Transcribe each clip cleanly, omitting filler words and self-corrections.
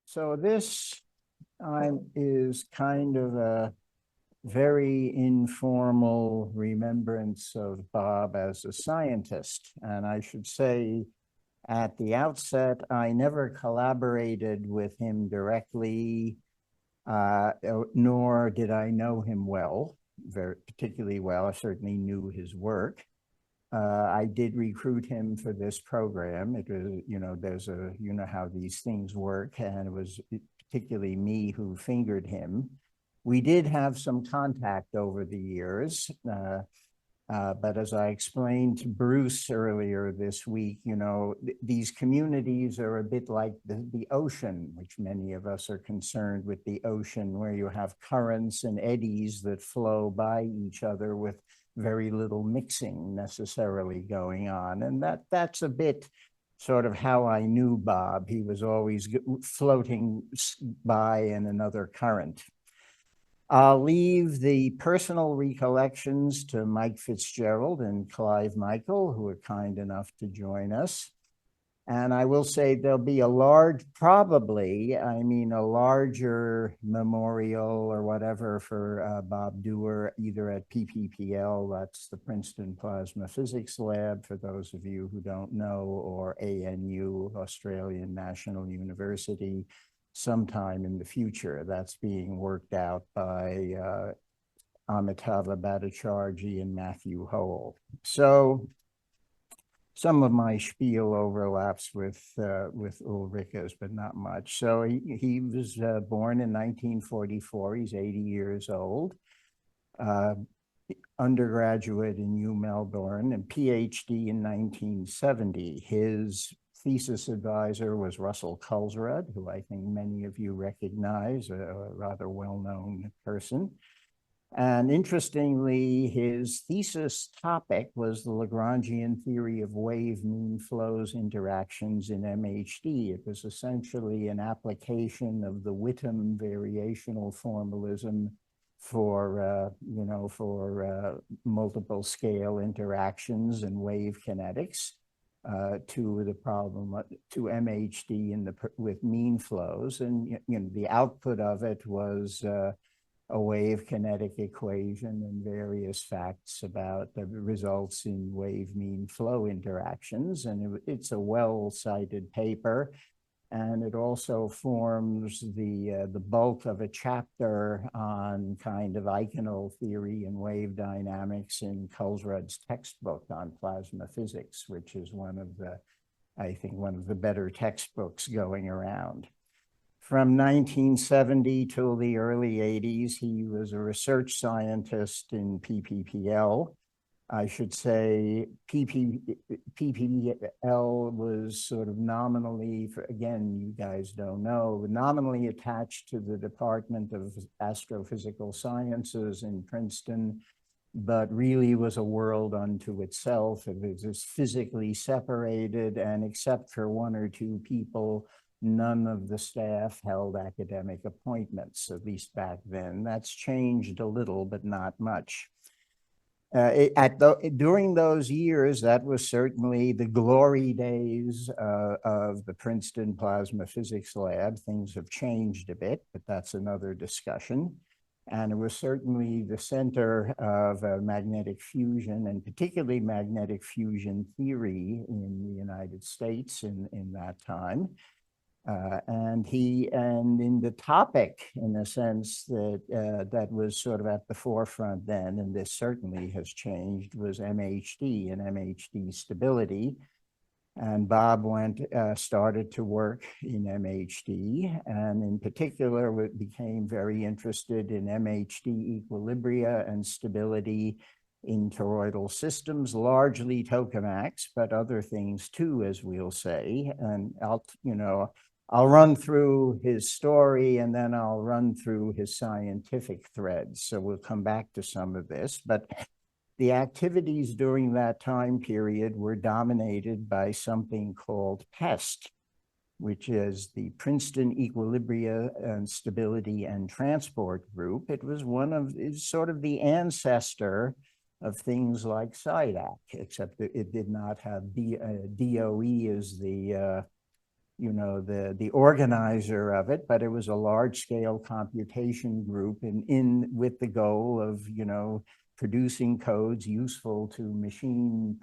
So this is kind of a very informal remembrance of Bob as a scientist. And I should say at the outset, I never collaborated with him directly, nor did I know him well, very particularly well. I certainly knew his work. I did recruit him for this program. It was, you know how these things work, and it was particularly me who fingered him. We did have some contact over the years, but as I explained to Bruce earlier this week, these communities are a bit like the ocean, which many of us are concerned with the ocean, where you have currents and eddies that flow by each other with very little mixing necessarily going on. And that's a bit sort of how I knew Bob. He was always floating by in another current. I'll leave the personal recollections to Mike Fitzgerald and Clive Michael, who are kind enough to join us. And I will say there'll be a larger memorial or whatever for Bob Dewar, either at PPPL, that's the Princeton Plasma Physics Lab, for those of you who don't know, or ANU, Australian National University, sometime in the future. That's being worked out by Amitava Bhattacharjee and Matthew Howell. So some of my spiel overlaps with Ulrika's, but not much. So he was born in 1944. He's 80 years old. Undergraduate in U Melbourne and PhD in 1970. His thesis advisor was Russell Kulsrud, who I think many of you recognize, a rather well-known person. And interestingly, his thesis topic was the Lagrangian theory of wave mean flows interactions in MHD. It was essentially an application of the Witten variational formalism for multiple scale interactions and wave kinetics to the problem to MHD with mean flows. And the output of it was a wave kinetic equation and various facts about the results in wave mean flow interactions. And it's a well-cited paper. And it also forms the bulk of a chapter on kind of Eichenal theory and wave dynamics in Kulsrud's textbook on plasma physics, which is I think one of the better textbooks going around. From 1970 till the early 80s, he was a research scientist in PPPL. I should say PPPL was sort of nominally, again, you guys don't know, nominally attached to the Department of Astrophysical Sciences in Princeton, but really was a world unto itself. It was just physically separated, and except for one or two people, none of the staff held academic appointments, at least back then. That's changed a little, but not much. During those years, that was certainly the glory days of the Princeton Plasma Physics Lab. Things have changed a bit, but that's another discussion. And it was certainly the center of magnetic fusion, and particularly magnetic fusion theory in the United States in that time. And in the topic, in a sense, that was sort of at the forefront then, and this certainly has changed, was MHD and MHD stability. And Bob started to work in MHD, and in particular, became very interested in MHD equilibria and stability in toroidal systems, largely tokamaks, but other things too, as we'll say. And I'll run through his story, and then I'll run through his scientific threads. So we'll come back to some of this. But the activities during that time period were dominated by something called PEST, which is the Princeton Equilibria and Stability and Transport Group. It was it's sort of the ancestor of things like SIDAC, except that it did not have DOE as the you know, the organizer of it, but it was a large-scale computation group in with the goal of, you know, producing codes useful to machine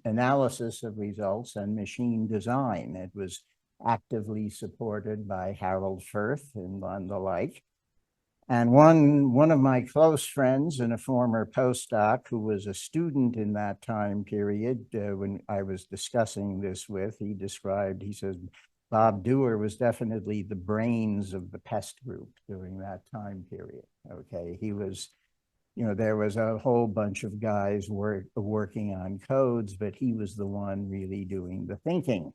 analysis of results and machine design. It was actively supported by Harold Firth and the like. And one of my close friends and a former postdoc who was a student in that time period, when I was discussing this with, he says, Bob Dewar was definitely the brains of the PEST group during that time period. Okay, he was, you know, there was a whole bunch of guys working on codes, but he was the one really doing the thinking.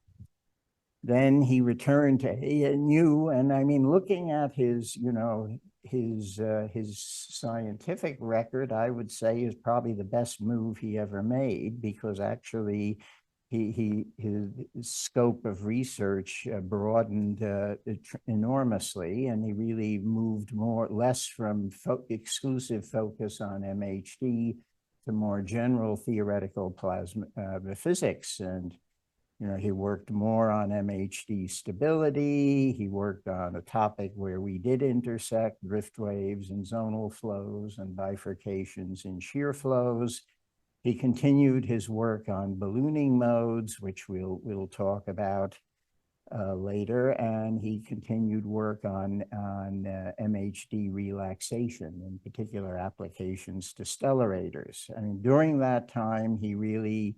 Then he returned to ANU, and I mean, looking at his, you know, his scientific record, I would say is probably the best move he ever made, because actually his scope of research broadened enormously, and he really moved less from exclusive focus on MHD to more general theoretical plasma physics. And you know, he worked more on MHD stability. He worked on a topic where we did intersect drift waves and zonal flows and bifurcations in shear flows. He continued his work on ballooning modes, which we'll talk about later, and he continued work on MHD relaxation, in particular applications to stellarators. I mean, during that time, he really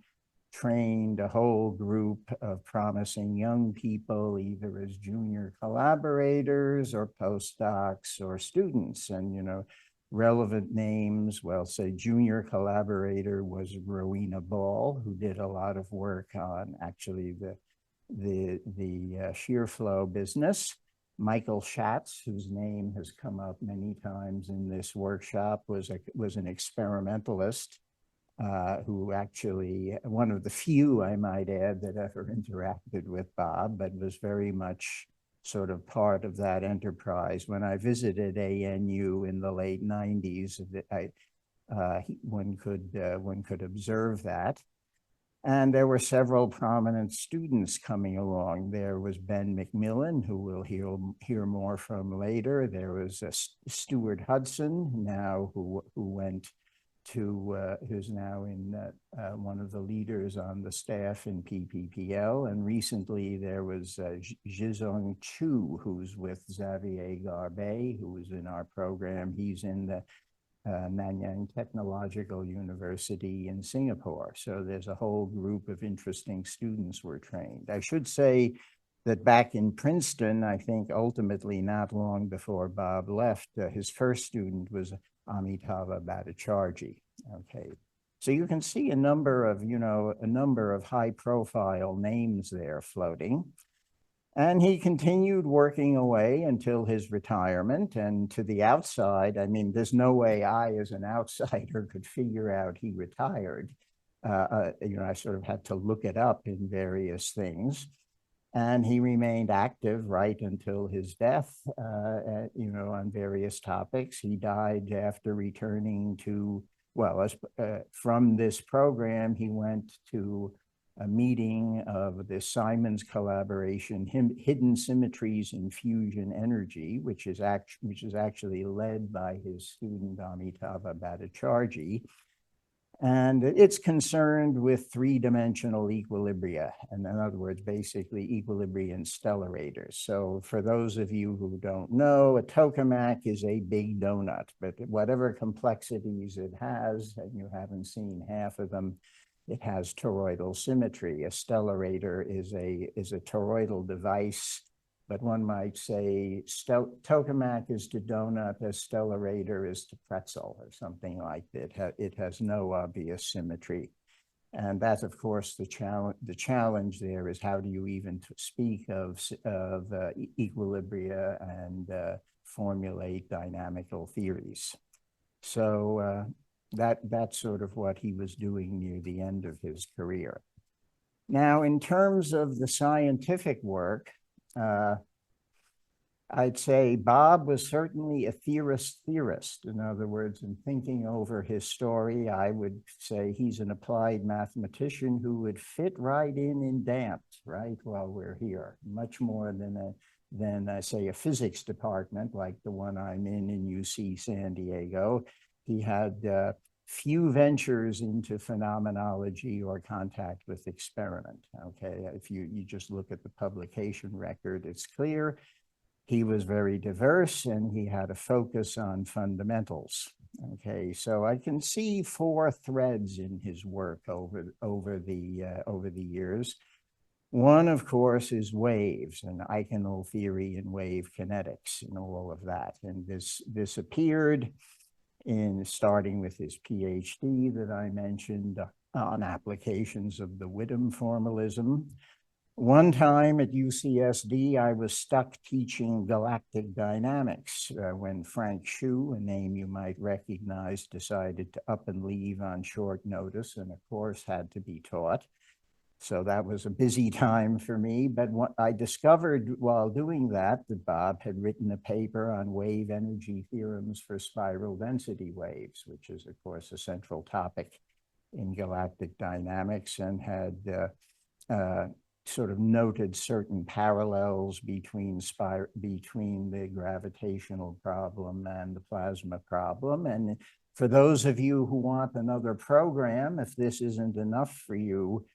trained a whole group of promising young people, either as junior collaborators or postdocs or students. And, you know, relevant names, well, say junior collaborator was Rowena Ball, who did a lot of work on actually the shear flow business. Michael Schatz, whose name has come up many times in this workshop, was an experimentalist who actually, one of the few, I might add, that ever interacted with Bob, but was very much sort of part of that enterprise. When I visited ANU in the late 90s, one could observe that. And there were several prominent students coming along. There was Ben McMillan, who we'll hear more from later. There was Stuart Hudson, now who went to, who's now in one of the leaders on the staff in PPPL. And recently there was Zhizong Chu, who's with Xavier Garbet, who was in our program. He's in the Nanyang Technological University in Singapore. So there's a whole group of interesting students were trained. I should say that back in Princeton, I think ultimately not long before Bob left, his first student was Amitabha Bhattacharjee. Okay, so you can see a number of high profile names there floating. And he continued working away until his retirement. And to the outside, I mean, there's no way I, as an outsider, could figure out he retired. You know, I sort of had to look it up in various things. And he remained active right until his death, you know, on various topics. He died after returning to, well, from this program, he went to a meeting of the Simons collaboration, Hidden Symmetries in Fusion Energy, which is actually led by his student Amitabha Bhattacharjee. And it's concerned with three-dimensional equilibria, and in other words, basically equilibrium stellarators. So for those of you who don't know, a tokamak is a big donut, but whatever complexities it has, and you haven't seen half of them, it has toroidal symmetry. A stellarator is a toroidal device, but one might say tokamak is to donut, a stellarator is to pretzel, or something like that. It has no obvious symmetry. And that's, of course, the challenge there is how do you even speak of equilibria and formulate dynamical theories. So that's sort of what he was doing near the end of his career. Now, in terms of the scientific work, I'd say Bob was certainly a theorist. In other words, in thinking over his story, I would say he's an applied mathematician who would fit right in dance, right, while we're here, much more than say a physics department like the one I'm in UC San Diego. He had few ventures into phenomenology or contact with experiment. Okay, if you just look at the publication record, it's clear. He was very diverse and he had a focus on fundamentals. Okay, so I can see four threads in his work over the years. One, of course, is waves and Eichenal theory and wave kinetics and all of that. And this appeared in starting with his PhD that I mentioned on applications of the Widom formalism. One time at UCSD, I was stuck teaching galactic dynamics when Frank Hsu, a name you might recognize, decided to up and leave on short notice, and a course had to be taught. So that was a busy time for me. But what I discovered while doing that Bob had written a paper on wave energy theorems for spiral density waves, which is, of course, a central topic in galactic dynamics, and had sort of noted certain parallels between the gravitational problem and the plasma problem. And for those of you who want another program, if this isn't enough for you,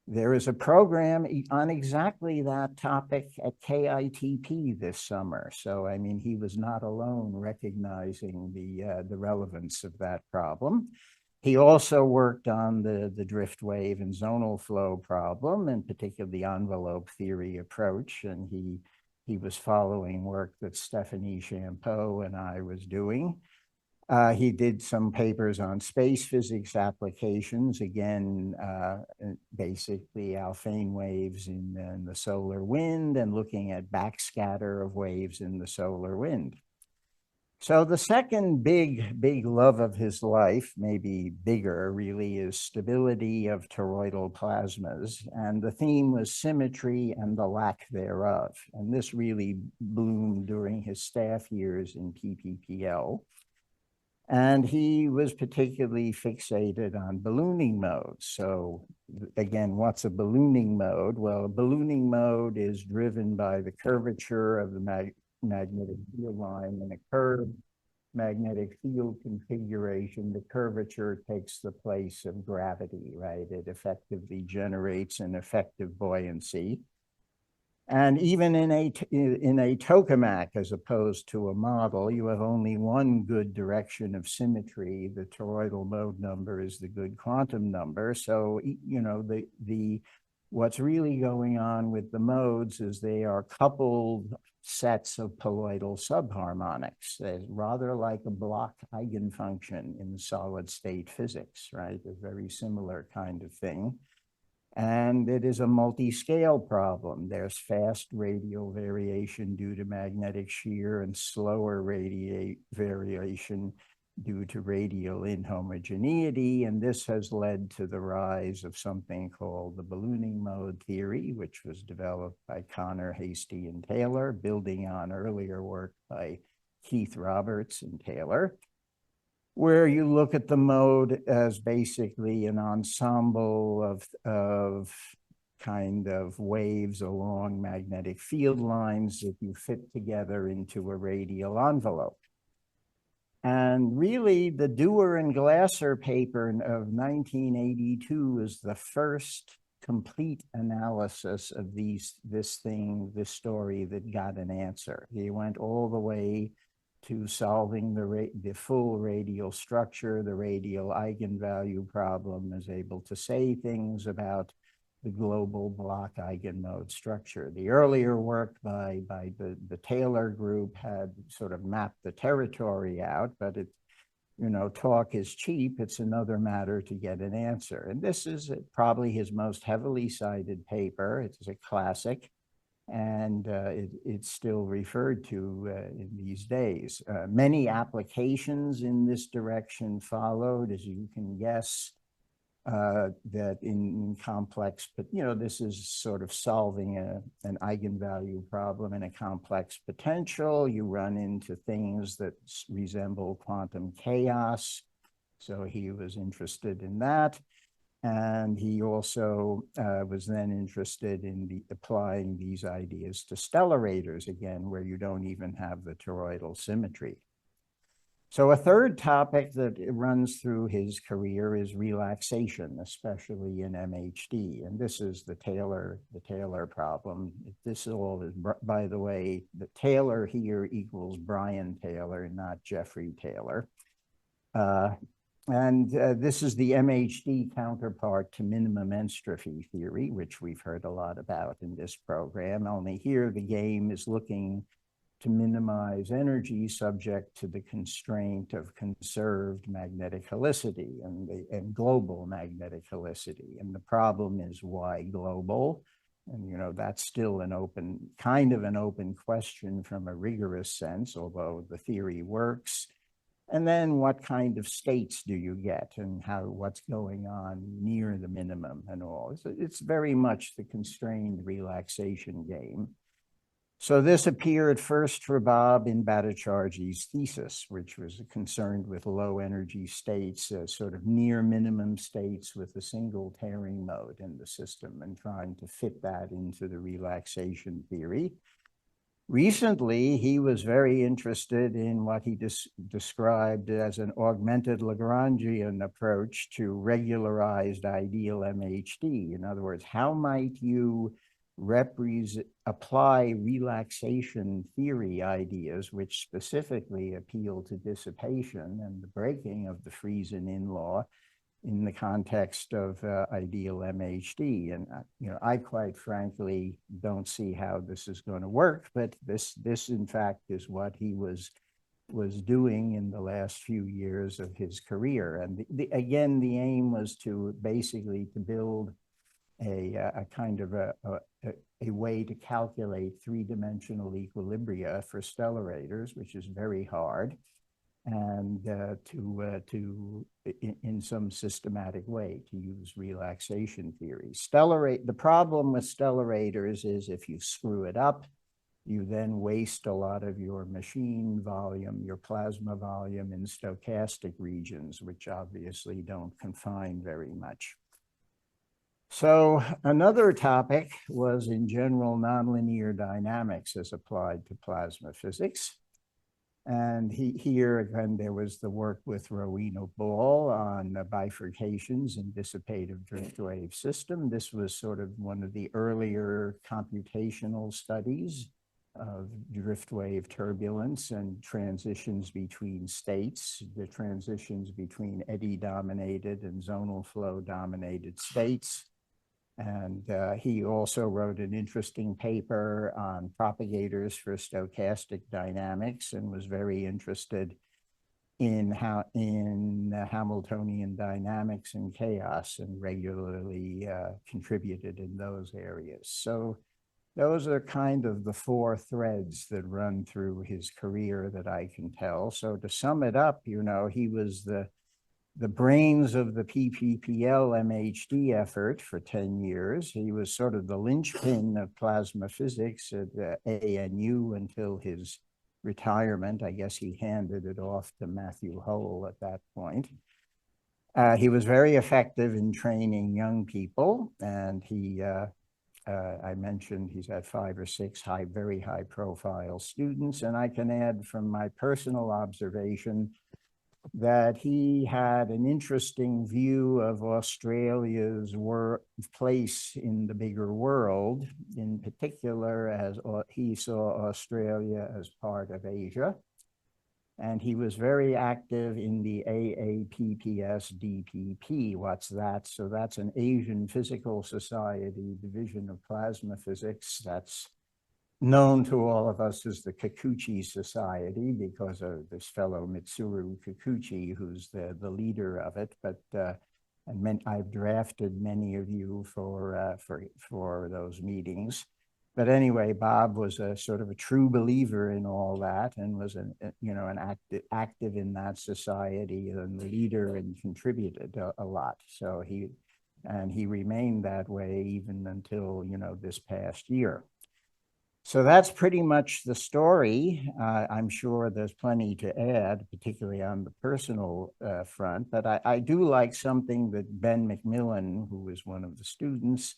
there is a program on exactly that topic at KITP this summer. So, I mean, he was not alone recognizing the relevance of that problem. He also worked on the drift wave and zonal flow problem, in particular the envelope theory approach. And he was following work that Stephanie Champeau and I was doing. He did some papers on space physics applications, again, basically Alfvén waves in the solar wind and looking at backscatter of waves in the solar wind. So the second big love of his life, maybe bigger really, is stability of toroidal plasmas. And the theme was symmetry and the lack thereof. And this really bloomed during his staff years in PPPL. And he was particularly fixated on ballooning modes. So again, what's a ballooning mode? Well, a ballooning mode is driven by the curvature of the magnetic field line in a curved magnetic field configuration. The curvature takes the place of gravity, right? It effectively generates an effective buoyancy. And even in a tokamak, as opposed to a model, you have only one good direction of symmetry. The toroidal mode number is the good quantum number. So, you know, what's really going on with the modes is they are coupled sets of poloidal subharmonics. They're rather like a block eigenfunction in solid state physics, right? A very similar kind of thing. And it is a multi-scale problem. There's fast radial variation due to magnetic shear and slower variation due to radial inhomogeneity. And this has led to the rise of something called the ballooning mode theory, which was developed by Connor, Hastie, and Taylor, building on earlier work by Keith Roberts and Taylor, where you look at the mode as basically an ensemble of kind of waves along magnetic field lines that you fit together into a radial envelope. And really, the Dewar and Glasser paper of 1982 is the first complete analysis of this story that got an answer. He went all the way to solving the full radial structure, the radial eigenvalue problem, is able to say things about the global block eigenmode structure. The earlier work by the Taylor group had sort of mapped the territory out, but it, you know, talk is cheap. It's another matter to get an answer. And this is probably his most heavily cited paper. It's a classic. And it's still referred to in these days. Many applications in this direction followed, as you can guess. that in complex, but this is sort of solving an eigenvalue problem in a complex potential. You run into things that resemble quantum chaos. So he was interested in that. And he also was then interested in applying these ideas to stellarators, again, where you don't even have the toroidal symmetry. So a third topic that runs through his career is relaxation, especially in MHD. And this is the Taylor problem. This all is, by the way, the Taylor here equals Brian Taylor, not Jeffrey Taylor. This is the MHD counterpart to minimum entropy theory, which we've heard a lot about in this program. Only here the game is looking to minimize energy subject to the constraint of conserved magnetic helicity and global magnetic helicity. And the problem is why global? And that's still an open question from a rigorous sense, although the theory works. And then what kind of states do you get and what's going on near the minimum and all. It's very much the constrained relaxation game. So this appeared first for Bob in Bhattacharjee thesis, which was concerned with low energy states, sort of near minimum states with a single tearing mode in the system, and trying to fit that into the relaxation theory. Recently, he was very interested in what he described as an augmented Lagrangian approach to regularized ideal MHD. In other words, how might you apply relaxation theory ideas, which specifically appeal to dissipation and the breaking of the Friesen-in law in the context of ideal MHD. And I quite frankly don't see how this is going to work, but this in fact is what he was doing in the last few years of his career. And again, the aim was to basically to build a kind of a way to calculate three-dimensional equilibria for stellarators, which is very hard, and in some systematic way to use relaxation theory. The problem with stellarators is if you screw it up, you then waste a lot of your machine volume, your plasma volume in stochastic regions, which obviously don't confine very much. So another topic was in general nonlinear dynamics as applied to plasma physics. And here again, there was the work with Rowena Ball on bifurcations in dissipative drift wave system. This was sort of one of the earlier computational studies of drift wave turbulence and transitions between states, the transitions between eddy-dominated and zonal flow-dominated states. And he also wrote an interesting paper on propagators for stochastic dynamics and was very interested in Hamiltonian dynamics and chaos, and regularly contributed in those areas. So those are kind of the four threads that run through his career that I can tell. So to sum it up, he was the brains of the PPPL MHD effort for 10 years. He was sort of the linchpin of plasma physics at ANU until his retirement. I guess he handed it off to Matthew Hole at that point. He was very effective in training young people, and I mentioned he's had 5 or 6 very high profile students. And I can add from my personal observation that he had an interesting view of Australia's place in the bigger world, in particular as he saw Australia as part of Asia. And he was very active in the AAPPS DPP. What's that? So that's an Asian Physical Society division of plasma physics that's known to all of us as the Kikuchi Society because of this fellow Mitsuru Kikuchi, who's the leader of it. But I've drafted many of you for those meetings. But anyway, Bob was a sort of a true believer in all that and was an active in that society and leader and contributed a lot. So he remained that way even until this past year. So that's pretty much the story. I'm sure there's plenty to add, particularly on the personal front, but I do like something that Ben McMillan, who was one of the students,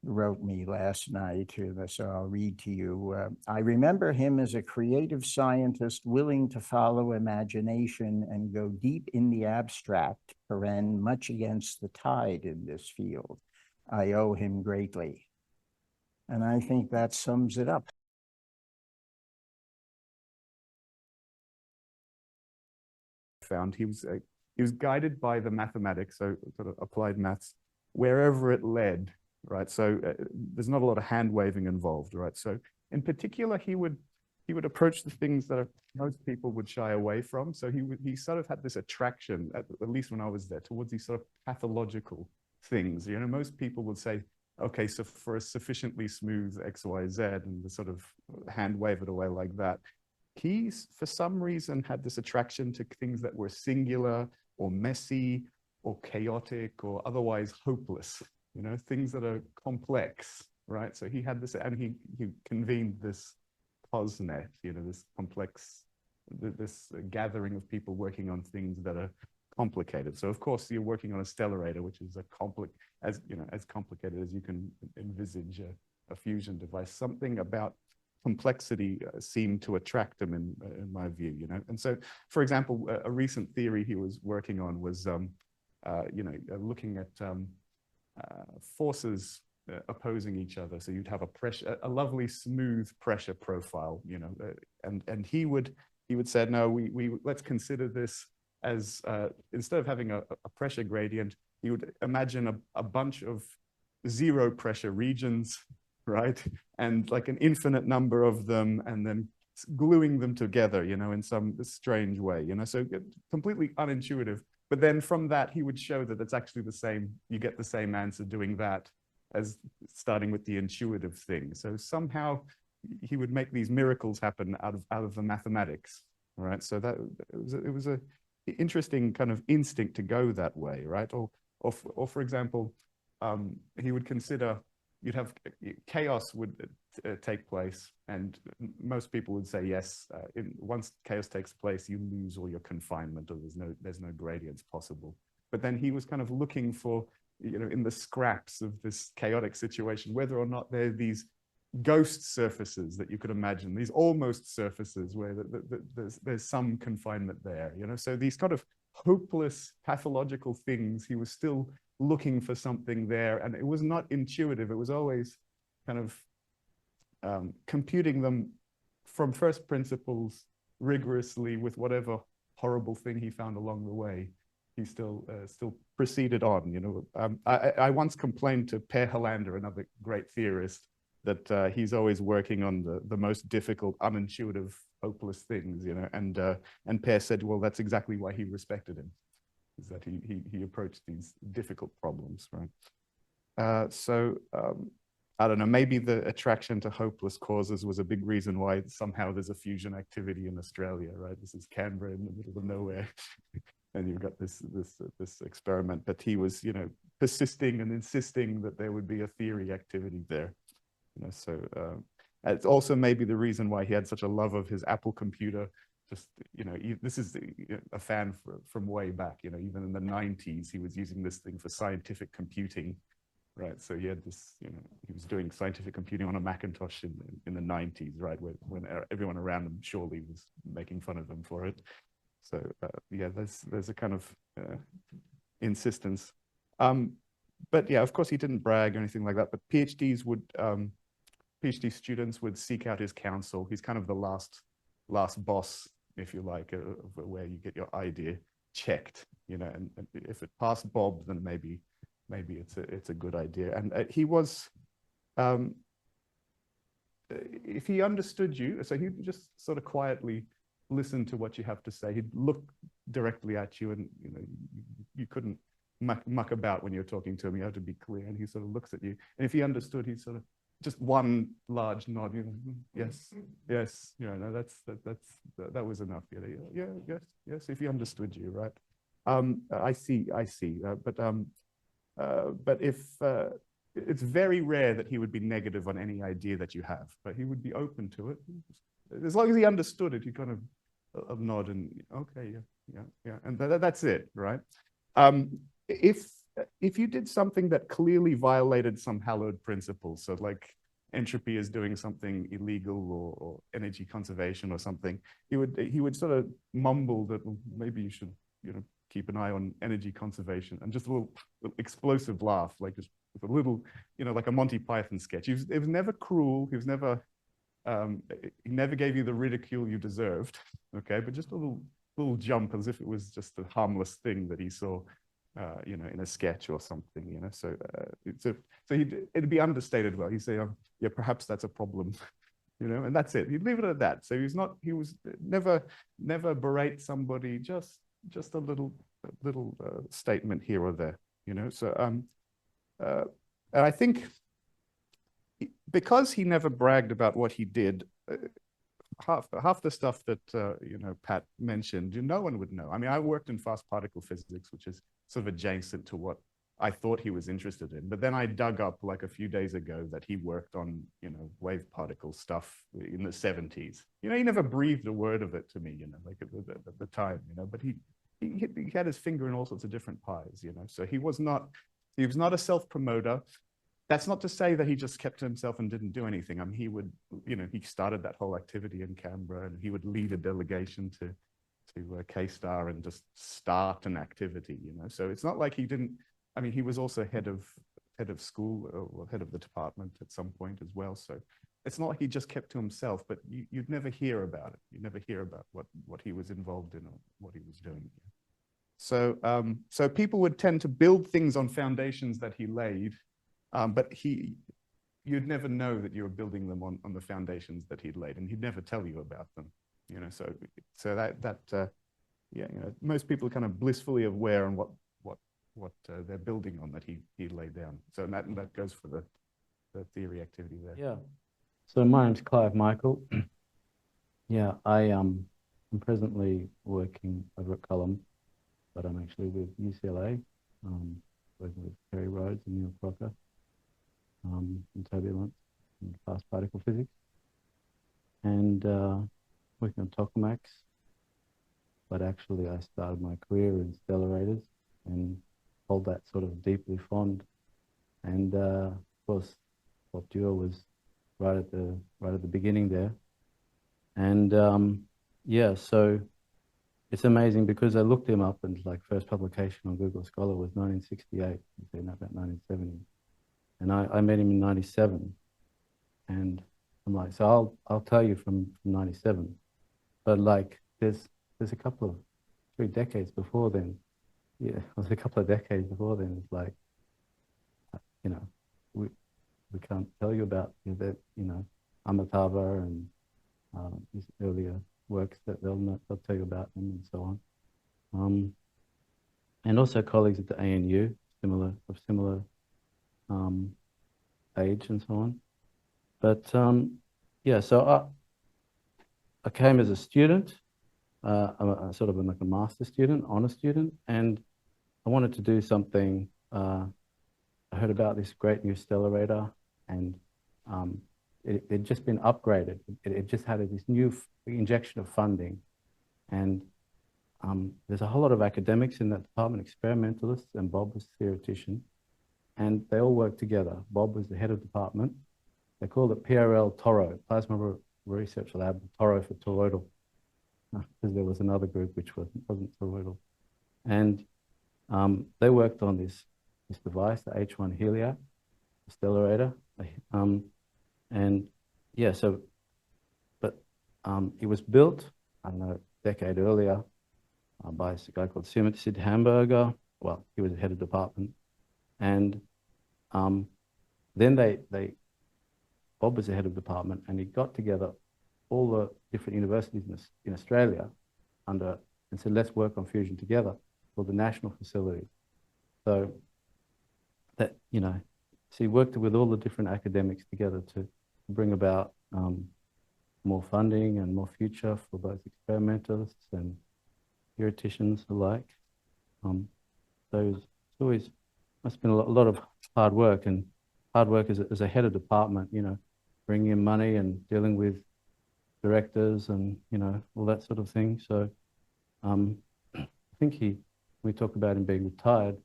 wrote me last night, so I'll read to you. I remember him as a creative scientist willing to follow imagination and go deep in the abstract, much against the tide in this field. I owe him greatly. And I think that sums it up. Found he was guided by the mathematics, so sort of applied maths, wherever it led, right? So there's not a lot of hand waving involved, right? So in particular, he would approach the things that most people would shy away from. So he sort of had this attraction, at least when I was there, towards these sort of pathological things. Most people would say, okay, so for a sufficiently smooth X, Y, Z, and the sort of hand wave it away like that. He, for some reason, had this attraction to things that were singular or messy or chaotic or otherwise hopeless, things that are complex, right? So he had this, and he convened this POSNet, this complex, this gathering of people working on things that are complicated. So of course you're working on a stellarator, which is as complicated as you can envisage a fusion device. Something about complexity seemed to attract him in my view, And so, for example, a recent theory he was working on was, looking at forces opposing each other. So you'd have a lovely smooth pressure profile, and he would say, no, we let's consider this as instead of having a pressure gradient, you would imagine a bunch of zero pressure regions, right? And like an infinite number of them, and then gluing them together, in some strange way, so completely unintuitive. But then from that, he would show that it's actually the same. You get the same answer doing that as starting with the intuitive thing. So somehow he would make these miracles happen out of the mathematics, right? So that it was a interesting kind of instinct to go that way, right? Or for example, he would consider you'd have chaos would take place, and most people would say yes. Once chaos takes place, you lose all your confinement, or there's no gradients possible. But then he was kind of looking for, in the scraps of this chaotic situation, whether or not there are these ghost surfaces that you could imagine, these almost surfaces where there's some confinement there, So these kind of hopeless pathological things, he was still looking for something there, and it was not intuitive. It was always kind of computing them from first principles rigorously with whatever horrible thing he found along the way. He still proceeded on. I once complained to Per Helander, another great theorist, that he's always working on the most difficult, unintuitive, hopeless things. And Per said, well, that's exactly why he respected him, is that he approached these difficult problems, right? So I don't know, maybe the attraction to hopeless causes was a big reason why somehow there's a fusion activity in Australia, right? This is Canberra in the middle of nowhere. And you've got this experiment, but he was, persisting and insisting that there would be a theory activity there. So it's also maybe the reason why he had such a love of his Apple computer. Just, this is a fan from way back, even in the 90s, he was using this thing for scientific computing, right? So he had this, he was doing scientific computing on a Macintosh in the 90s, right? When everyone around him surely was making fun of him for it. So yeah, there's a kind of insistence. But yeah, of course he didn't brag or anything like that, but PhD students would seek out his counsel. He's kind of the last boss, if you like, where you get your idea checked, and if it passed Bob, then maybe it's a good idea. And he was, if he understood you, so he'd just sort of quietly listen to what you have to say. He'd look directly at you, and you couldn't muck about when you're talking to him. You have to be clear, and he sort of looks at you. And if he understood, he'd sort of just one large nod. You know, yes, yes. You know, no, that was enough. You know, yeah, yes, yes. If he understood you, right? I see. But if it's very rare that he would be negative on any idea that you have, but he would be open to it. As long as he understood it, he kind of a nod and okay, yeah, and that's it, right? If you did something that clearly violated some hallowed principles, so like entropy is doing something illegal or energy conservation or something, he would sort of mumble that, well, maybe you should, you know, keep an eye on energy conservation, and just a little explosive laugh, like just with a little, you know, like a Monty Python sketch. It was never cruel. He was never, he never gave you the ridicule you deserved, okay? But just a little jump, as if it was just a harmless thing that he saw, you know, in a sketch or something, you know. So, it'd be understated well. He'd say, oh, yeah, perhaps that's a problem, you know, and that's it. He'd leave it at that. So he was never berate somebody, just a little statement here or there, you know. So, and I think because he never bragged about what he did, half the stuff that you know, Pat mentioned, no one would know. I mean, I worked in fast particle physics, which is sort of adjacent to what I thought he was interested in. But then I dug up like a few days ago that he worked on, you know, wave particle stuff in the 70s. You know, he never breathed a word of it to me, you know, like at the time, you know. But he had his finger in all sorts of different pies, you know. So he was not a self-promoter. That's not to say that he just kept to himself and didn't do anything. I mean, he would, you know, he started that whole activity in Canberra, and he would lead a delegation to K-Star and just start an activity, you know. So it's not like he didn't. I mean, he was also head of school, or head of the department at some point as well. So it's not like he just kept to himself, but you'd never hear about it. You'd never hear about what he was involved in or what he was doing. So so people would tend to build things on foundations that he laid. But you'd never know that you were building them on the foundations that he'd laid, and he'd never tell you about them, you know. So yeah, you know, most people are kind of blissfully aware on what they're building on that he laid down. So that goes for the theory activity there. Yeah. So my name's Clive Michael. Yeah, I'm presently working over at Column, but I'm actually with UCLA, working with Terry Rhodes and Neil Crocker. In turbulence and fast particle physics, and working on tokamaks. But actually, I started my career in stellarators and hold that sort of deeply fond. And of course, Prof Dewar was right at the beginning there. And yeah, so it's amazing because I looked him up, and like first publication on Google Scholar was 1968. So now about 1970. And I met him in 97, and I'm like, so I'll tell you from 97, but like there's a couple of 3 decades before then. Yeah, there's a couple of decades before then. It's like, you know, we can't tell you about, you know, that, you know, Amitabha and his earlier works that they'll tell you about them and so on. And also colleagues at the ANU, similar age and so on. But yeah, so I came as a student, I'm sort of like a master student, honor student, and I wanted to do something. I heard about this great new stellarator, and it had just been upgraded. It just had this new injection of funding, and there's a whole lot of academics in that department, experimentalists, and Bob was theoretician. And they all worked together. Bob was the head of department. They called it PRL Toro, Plasma Research Lab, Toro for toroidal, because there was another group which wasn't toroidal. And they worked on this device, the H1 Heliac, the stellarator. And yeah, so, but it was built, I don't know, a decade earlier by a guy called Sid Hamburger. Well, he was the head of department. And then Bob was the head of department, and he got together all the different universities in Australia and said, let's work on fusion together for the national facility. So that, you know, so he worked with all the different academics together to bring about more funding and more future for both experimentalists and theoreticians alike. So it's always must have been a lot of hard work, and hard work as a head of department, you know, bringing in money and dealing with directors and, you know, all that sort of thing. So I think we talk about him being retired.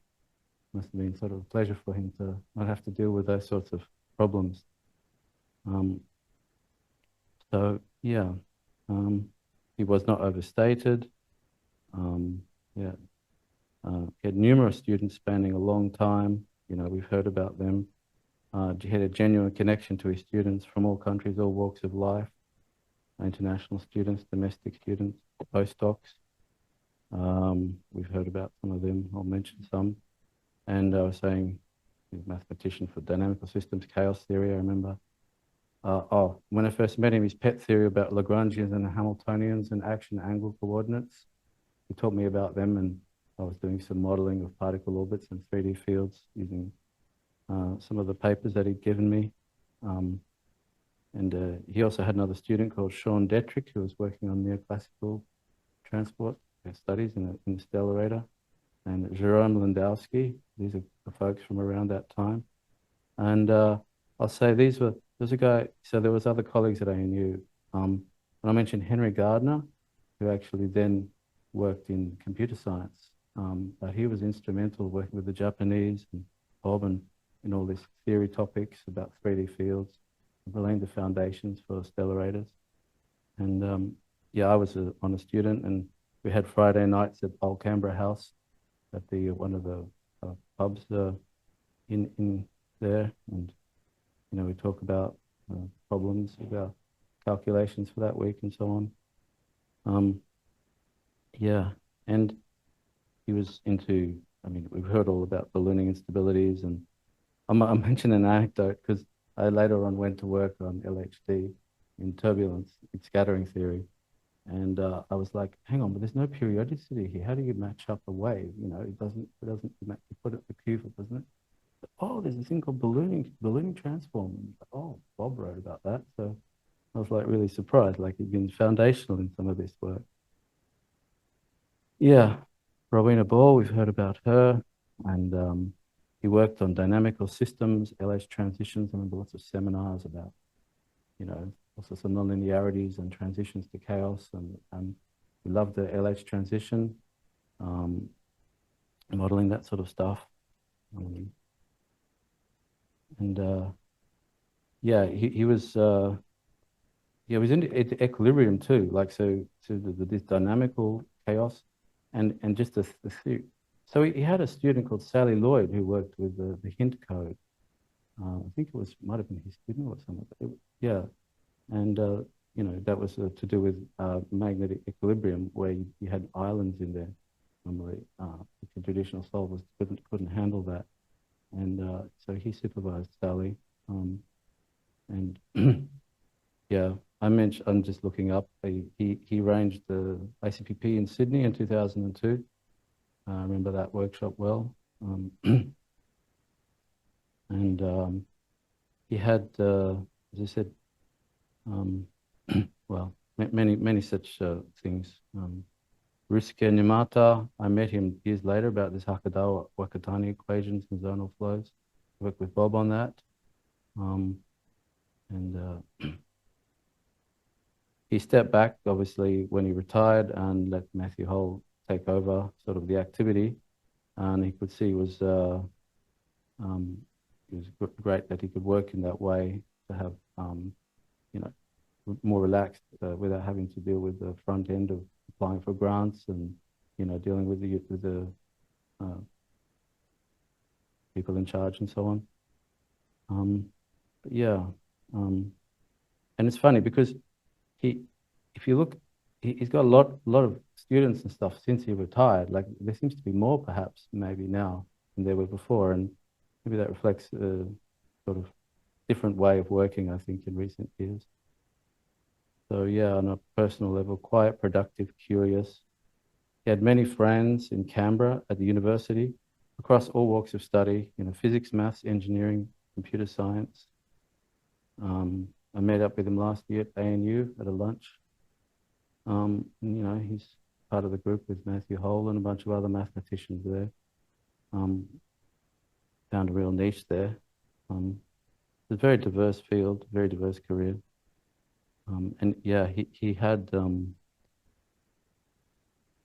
Must have been sort of a pleasure for him to not have to deal with those sorts of problems. So yeah, he was not overstated. Yeah, he had numerous students spanning a long time. You know, we've heard about them. He had a genuine connection to his students from all countries, all walks of life, international students, domestic students, postdocs. We've heard about some of them. I'll mention some. And I was saying, he's a mathematician for dynamical systems, chaos theory, I remember. When I first met him, his pet theory about Lagrangians and Hamiltonians and action angle coordinates. He taught me about them, and I was doing some modeling of particle orbits and 3D fields using some of the papers that he'd given me. And he also had another student called Sean Detrick, who was working on neoclassical transport studies in the stellarator, and Jerome Landowski. These are the folks from around that time. And I'll say there's a guy, so there was other colleagues that I knew. And I mentioned Henry Gardner, who actually then worked in computer science. But he was instrumental working with the Japanese and Bob and in all these theory topics about 3D fields, laying the foundations for stellarators. And yeah, I was an honor student, and we had Friday nights at Old Canberra House at one of the pubs in there, and you know, we talk about problems, about calculations for that week and so on. Yeah, and he was into, I mean, we've heard all about ballooning instabilities, and I mentioned an anecdote because I later on went to work on LHD in turbulence, in scattering theory. And I was like, hang on, but there's no periodicity here. How do you match up a wave? You know, it doesn't match, you put it the cubic, doesn't it? But, oh, there's a thing called ballooning transform. And, oh, Bob wrote about that. So I was like really surprised, like he'd been foundational in some of this work. Yeah, Rowena Ball, we've heard about her. And he worked on dynamical systems, LH transitions. I remember lots of seminars about, you know, also some nonlinearities and transitions to chaos, and we loved the LH transition, modeling that sort of stuff. Yeah, he was into equilibrium too, like so this dynamical chaos and just the theory. So he had a student called Sally Lloyd who worked with the hint code. I think might have been his student or something. Yeah. And, you know, that was to do with magnetic equilibrium, where you had islands in there. Normally, the traditional solvers couldn't handle that. And so he supervised Sally. And yeah, I'm just looking up, he arranged the ICPP in Sydney in 2002. I remember that workshop well. And he had, as I said, well, many such things. Ryusuke Nimata, I met him years later about this Hakadawa-Wakatani equations and zonal flows. I worked with Bob on that. He stepped back, obviously, when he retired and let Matthew Hull take over sort of the activity. And he could see it was great that he could work in that way to have, you know, more relaxed without having to deal with the front end of applying for grants and, you know, dealing with the people in charge and so on. But yeah, and it's funny because if you look, he's got a lot of students and stuff since he retired. Like there seems to be more perhaps maybe now than there were before, and maybe that reflects a sort of different way of working, I think, in recent years. So yeah, on a personal level, quiet, productive, curious. He had many friends in Canberra at the university, across all walks of study, you know, physics, maths, engineering, computer science. I met up with him last year at ANU at a lunch. And, you know, he's part of the group with Matthew Hole and a bunch of other mathematicians there. Found a real niche there. It's a very diverse field, very diverse career. And yeah, he had, you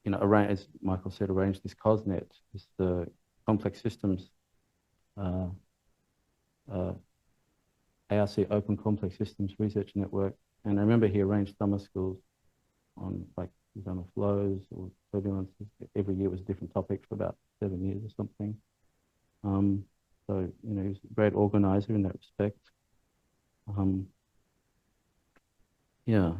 know, as Michael said, arranged this COSNET, this complex systems, ARC Open Complex Systems Research Network. And I remember he arranged summer schools on like zonal flows or turbulences. Every year was a different topic for about 7 years or something. So, you know, he was a great organizer in that respect. Yeah.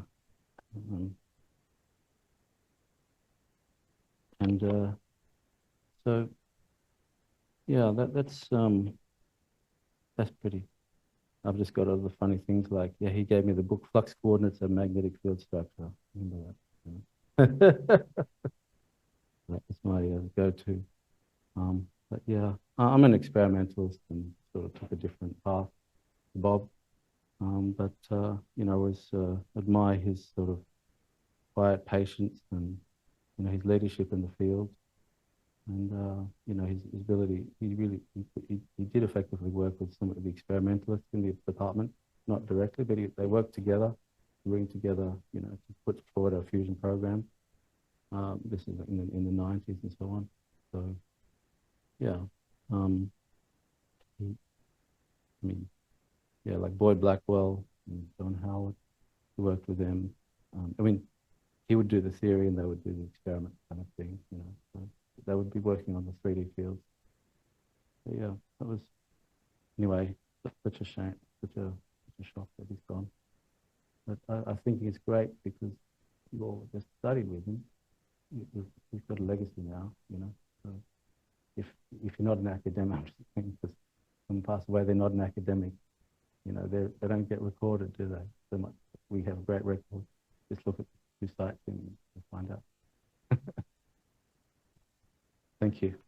So, yeah, that's pretty. I've just got other funny things like, yeah, he gave me the book Flux Coordinates of Magnetic Field Structure. Remember that? That was my go-to. But yeah, I'm an experimentalist and sort of took a different path to Bob. But you know, I was admire his sort of quiet patience and, you know, his leadership in the field. And you know, his ability, he did effectively work with some of the experimentalists in the department, not directly, but they worked together, bring together, you know, to put forward a fusion program. This is in the 90s and so on. So yeah, I mean, yeah, like Boyd Blackwell and John Howard, who worked with them. I mean, he would do the theory and they would do the experiment kind of thing, you know. So they would be working on the 3D fields. But yeah, that was, anyway, such a shame, such a shock that he's gone. But I think he's great because you all just studied with him. He's got a legacy now, you know. So if you're not an academic, I'm just thinking, because when pass away, they're not an academic. You know, they don't get recorded, do they? So much. We have a great record. Just look at the 2 sites and find out. Thank you.